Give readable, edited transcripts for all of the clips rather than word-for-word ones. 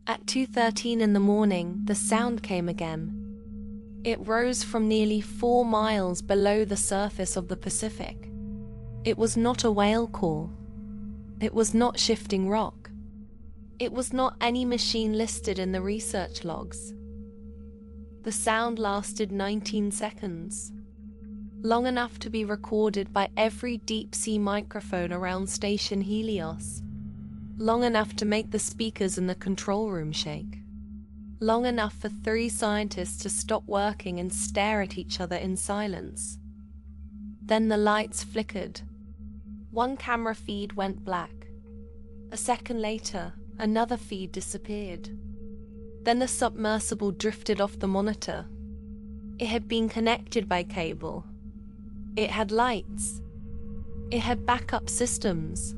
At 2:13 in the morning, the sound came again. It rose from nearly 4 miles below the surface of the Pacific. It was not a whale call. It was not shifting rock. It was not any machine listed in the research logs. The sound lasted 19 seconds, long enough to be recorded by every deep-sea microphone around Station Helios, long enough to make the speakers in the control room shake, long enough for 3 scientists to stop working and stare at each other in silence. Then the lights flickered. One camera feed went black. A second later, another feed disappeared. Then the submersible drifted off the monitor. It had been connected by cable. It had lights. It had backup systems.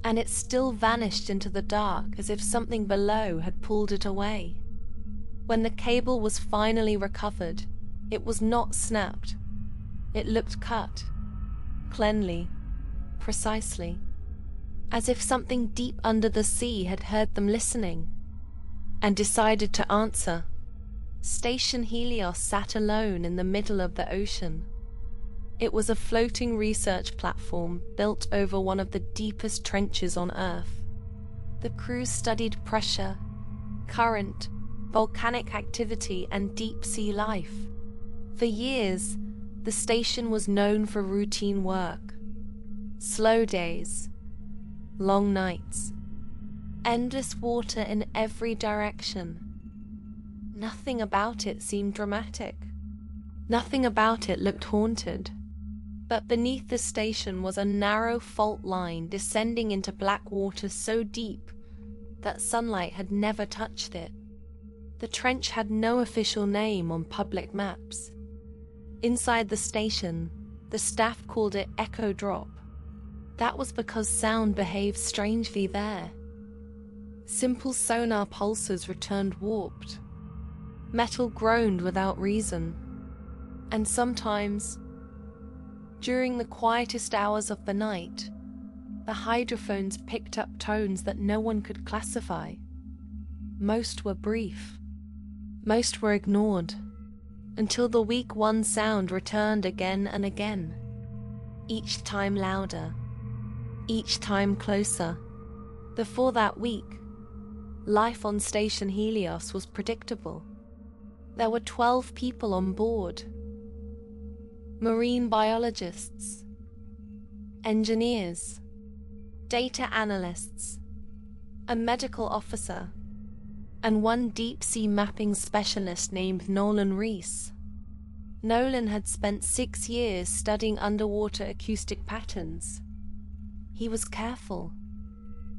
And it still vanished into the dark as if something below had pulled it away. When the cable was finally recovered, it was not snapped. It looked cut, cleanly, precisely, as if something deep under the sea had heard them listening and decided to answer. Station Helios sat alone in the middle of the ocean. It was a floating research platform built over one of the deepest trenches on Earth. The crew studied pressure, current, volcanic activity, and deep-sea life. For years, the station was known for routine work. Slow days, long nights, endless water in every direction. Nothing about it seemed dramatic. Nothing about it looked haunted. But beneath the station was a narrow fault line descending into black water so deep that sunlight had never touched it. The trench had no official name on public maps. Inside the station, the staff called it Echo Drop. That was because sound behaved strangely there. Simple sonar pulses returned warped. Metal groaned without reason. And sometimes, during the quietest hours of the night, the hydrophones picked up tones that no one could classify. Most were brief. Most were ignored, until the week one sound returned again and again, each time louder, each time closer. Before that week, life on Station Helios was predictable. There were 12 people on board. Marine biologists, engineers, data analysts, a medical officer, and one deep-sea mapping specialist named Nolan Reese. Nolan had spent 6 years studying underwater acoustic patterns. He was careful,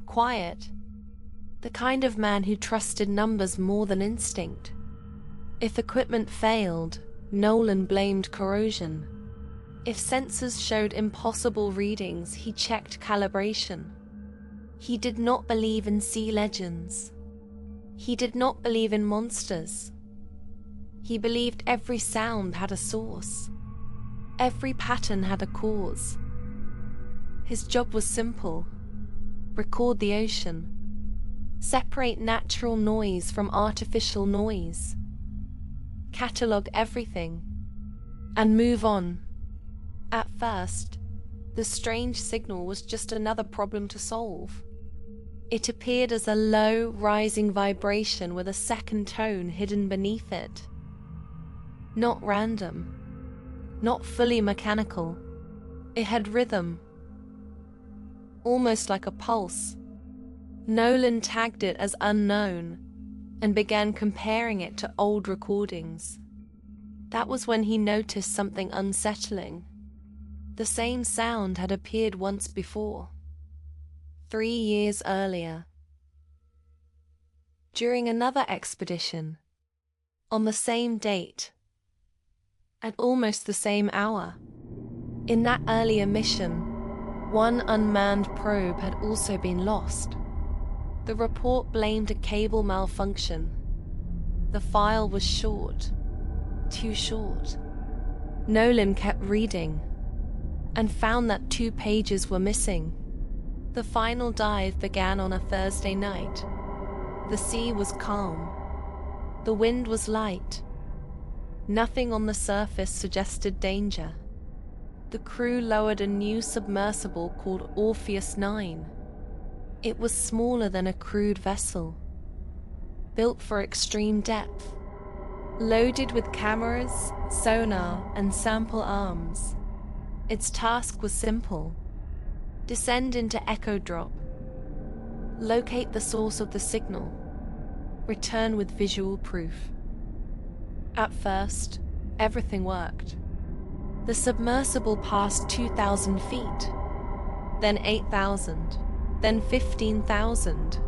quiet, the kind of man who trusted numbers more than instinct. If equipment failed, Nolan blamed corrosion. If sensors showed impossible readings, he checked calibration. He did not believe in sea legends. He did not believe in monsters. He believed every sound had a source. Every pattern had a cause. His job was simple: record the ocean. Separate natural noise from artificial noise. Catalogue everything. And move on. At first, the strange signal was just another problem to solve. It appeared as a low, rising vibration with a second tone hidden beneath it. Not random. Not fully mechanical. It had rhythm. Almost like a pulse. Nolan tagged it as unknown and began comparing it to old recordings. That was when he noticed something unsettling. The same sound had appeared once before. 3 years earlier. During another expedition, on the same date, at almost the same hour. In that earlier mission, one unmanned probe had also been lost. The report blamed a cable malfunction. The file was short, too short. Nolan kept reading and found that 2 pages were missing. The final dive began on a Thursday night. The sea was calm. The wind was light. Nothing on the surface suggested danger. The crew lowered a new submersible called Orpheus 9. It was smaller than a crewed vessel, built for extreme depth, loaded with cameras, sonar, and sample arms. Its task was simple: descend into echo drop, locate the source of the signal, return with visual proof. At first, everything worked. The submersible passed 2,000 feet, then 8,000, then 15,000.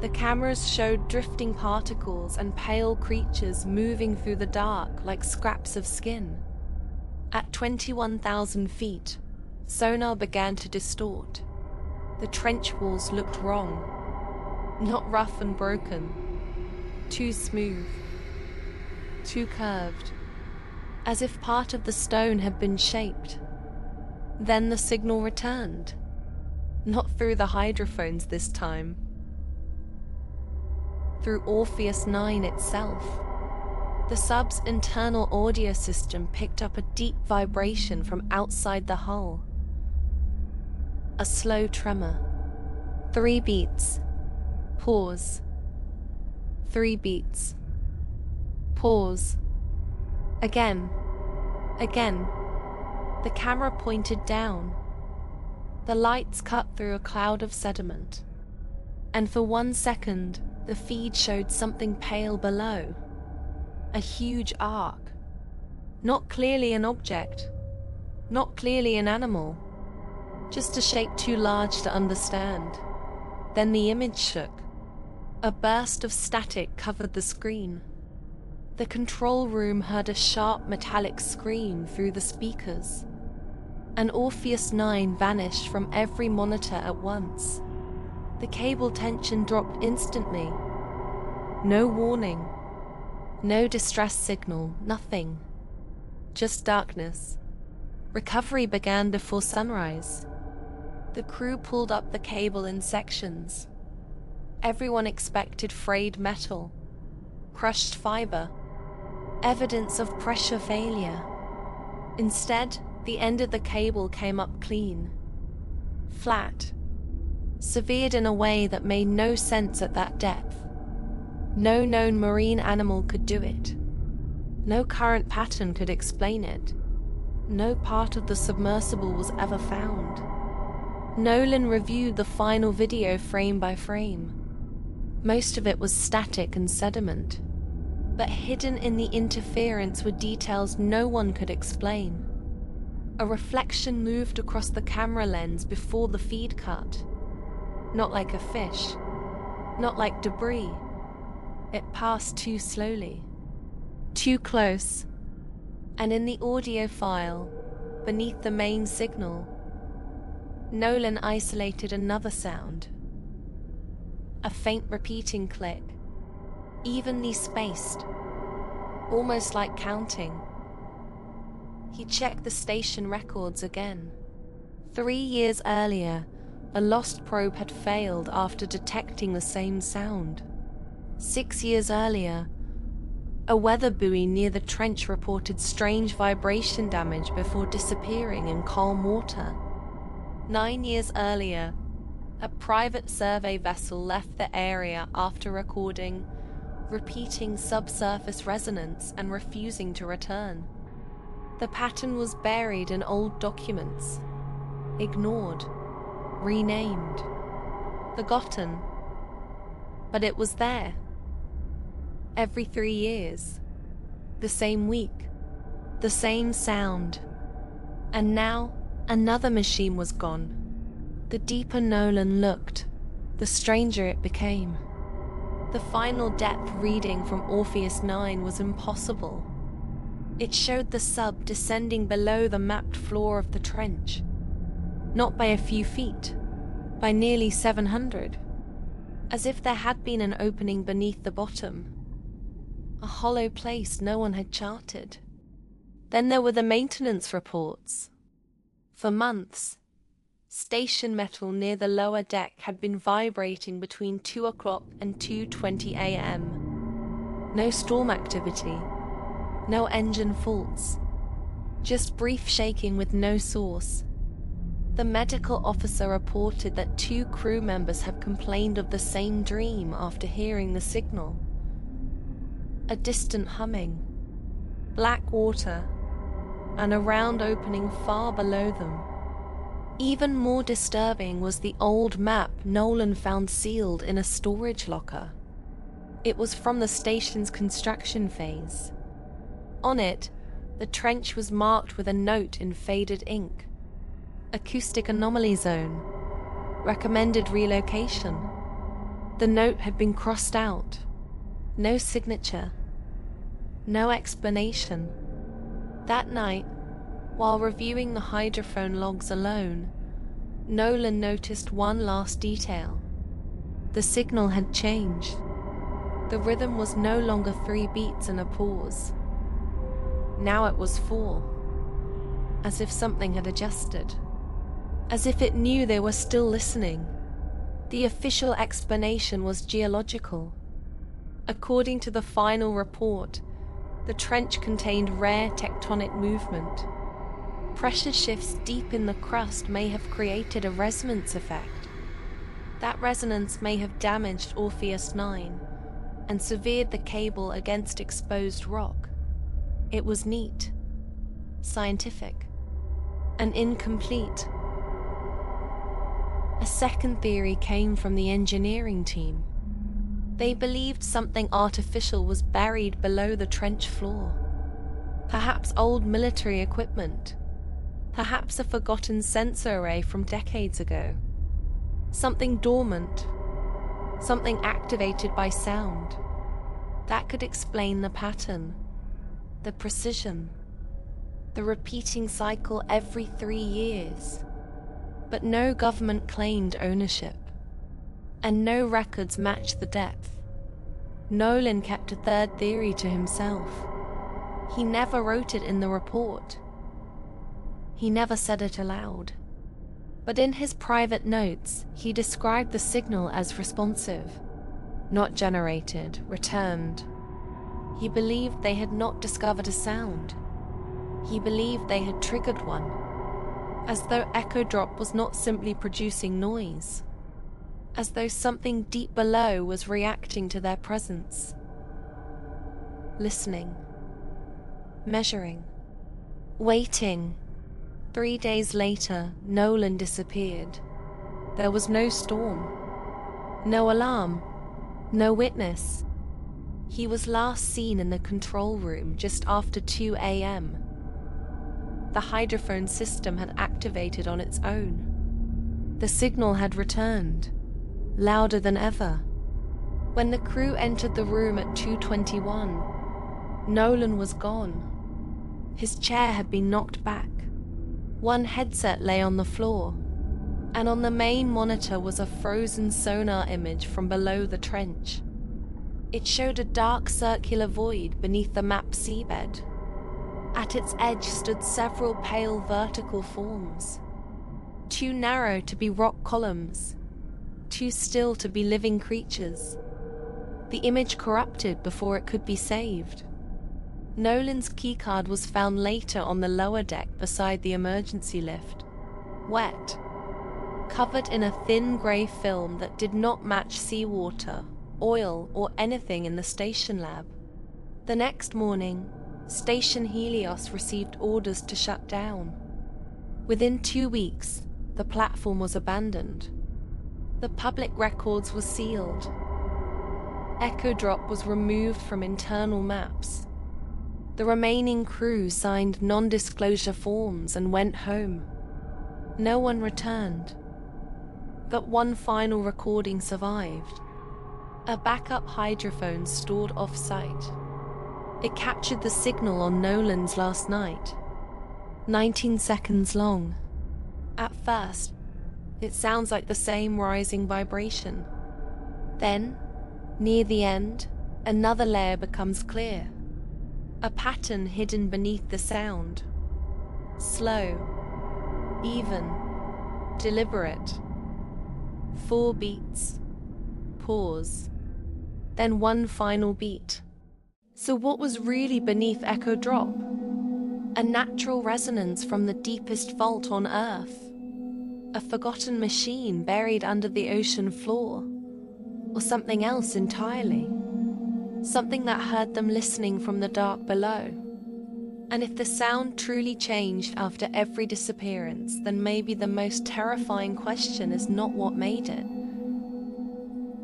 The cameras showed drifting particles and pale creatures moving through the dark like scraps of skin. At 21,000 feet, sonar began to distort. The trench walls looked wrong. Not rough and broken. Too smooth. Too curved. As if part of the stone had been shaped. Then the signal returned. Not through the hydrophones this time. Through Orpheus 9 itself. The sub's internal audio system picked up a deep vibration from outside the hull. A slow tremor. 3 beats. Pause. 3 beats. Pause. Again. Again. The camera pointed down. The lights cut through a cloud of sediment. And for 1 second, the feed showed something pale below. A huge arc. Not clearly an object. Not clearly an animal. Just a shape too large to understand. Then the image shook. A burst of static covered the screen. The control room heard a sharp metallic scream through the speakers. And Orpheus 9 vanished from every monitor at once. The cable tension dropped instantly. No warning. No distress signal, nothing. Just darkness. Recovery began before sunrise. The crew pulled up the cable in sections. Everyone expected frayed metal, crushed fiber, evidence of pressure failure. Instead, the end of the cable came up clean, flat, severed in a way that made no sense at that depth. No known marine animal could do it. No current pattern could explain it. No part of the submersible was ever found. Nolan reviewed the final video frame by frame. Most of it was static and sediment, but hidden in the interference were details no one could explain. A reflection moved across the camera lens before the feed cut. Not like a fish, not like debris. It passed too slowly, too close, and in the audio file, beneath the main signal, Nolan isolated another sound. A faint repeating click, evenly spaced, almost like counting. He checked the station records again. 3 years earlier, a lost probe had failed after detecting the same sound. 6 years earlier, a weather buoy near the trench reported strange vibration damage before disappearing in calm water. 9 years earlier, a private survey vessel left the area after recording repeating subsurface resonance and refusing to return. The pattern was buried in old documents, ignored, renamed, forgotten, but it was there. Every 3 years, the same week, the same sound, and now another machine was gone. The deeper Nolan looked, the stranger it became. The final depth reading from Orpheus 9 was impossible. It showed the sub descending below the mapped floor of the trench. Not by a few feet, by nearly 700. As if there had been an opening beneath the bottom. A hollow place no one had charted. Then there were the maintenance reports. For months, Station metal near the lower deck had been vibrating between 2 o'clock and 2:20 a.m. No storm activity, no engine faults, just brief shaking with no source. The medical officer reported that 2 crew members had complained of the same dream after hearing the signal. A distant humming, black water, and a round opening far below them. Even more disturbing was the old map Nolan found sealed in a storage locker. It was from the station's construction phase. On it, the trench was marked with a note in faded ink. Acoustic anomaly zone. Recommended relocation. The note had been crossed out. No signature. No explanation. That night, while reviewing the hydrophone logs alone, Nolan noticed one last detail. The signal had changed. The rhythm was no longer 3 beats and a pause. Now it was 4, as if something had adjusted, as if it knew they were still listening. The official explanation was geological. According to the final report, the trench contained rare tectonic movement. Pressure shifts deep in the crust may have created a resonance effect. That resonance may have damaged Orpheus 9 and severed the cable against exposed rock. It was neat, scientific, and incomplete. A second theory came from the engineering team. They believed something artificial was buried below the trench floor. Perhaps old military equipment. Perhaps a forgotten sensor array from decades ago. Something dormant. Something activated by sound. That could explain the pattern, the precision, the repeating cycle every 3 years. But no government claimed ownership, and no records matched the depth. Nolan kept a third theory to himself. He never wrote it in the report. He never said it aloud. But in his private notes, he described the signal as responsive, not generated, returned. He believed they had not discovered a sound. He believed they had triggered one, as though echo drop was not simply producing noise, as though something deep below was reacting to their presence. Listening, measuring, waiting. 3 days later, Nolan disappeared. There was no storm, no alarm, no witness. He was last seen in the control room just after 2 a.m. The hydrophone system had activated on its own. The signal had returned, louder than ever. When the crew entered the room at 2:21, Nolan was gone. His chair had been knocked back. One headset lay on the floor, and on the main monitor was a frozen sonar image from below the trench. It showed a dark circular void beneath the map seabed. At its edge stood several pale vertical forms, too narrow to be rock columns, too still to be living creatures. The image corrupted before it could be saved. Nolan's keycard was found later on the lower deck beside the emergency lift, wet, covered in a thin grey film that did not match seawater, oil, or anything in the station lab. The next morning, Station Helios received orders to shut down. Within 2 weeks, the platform was abandoned. The public records were sealed. Echo drop was removed from internal maps. The remaining crew signed non-disclosure forms and went home. No one returned. But one final recording survived. A backup hydrophone stored off-site. It captured the signal on Nolan's last night. 19 seconds long. At first, it sounds like the same rising vibration. Then, near the end, another layer becomes clear. A pattern hidden beneath the sound. Slow, even, Deliberate. 4 beats. Pause. Then one final beat. So what was really beneath Echo Drop? A natural resonance from the deepest vault on Earth? A forgotten machine buried under the ocean floor? Or something else entirely? Something that heard them listening from the dark below? And if the sound truly changed after every disappearance, then maybe the most terrifying question is not what made it.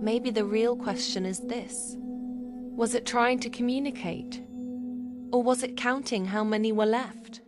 Maybe the real question is this: was it trying to communicate? Or was it counting how many were left?